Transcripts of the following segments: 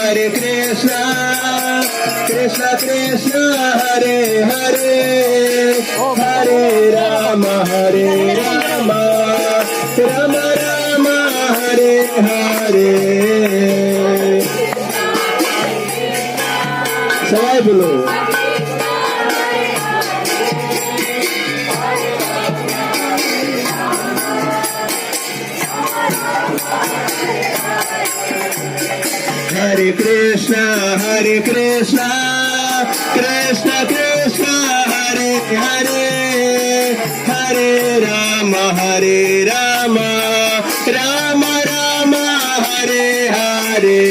Hare Krishna, Krishna Krishna, Hare Hare, Hare Rama, Rama Rama, Hare Hare. Sawai बोलो. Hare Krishna, Krishna Krishna, Hare Hare, Hare Rama, Rama Rama, Hare Hare.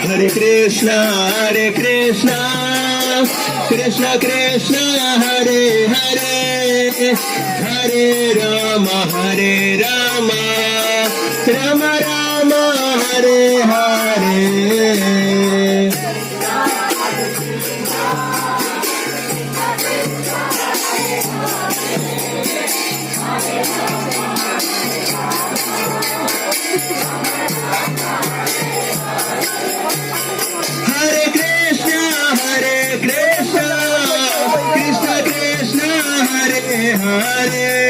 Hare Krishna, Krishna Krishna, Hare Hare, Hare Rama, Rama Rama, Hare Hare. Hare Krishna, Krishna Krishna, Hare Hare.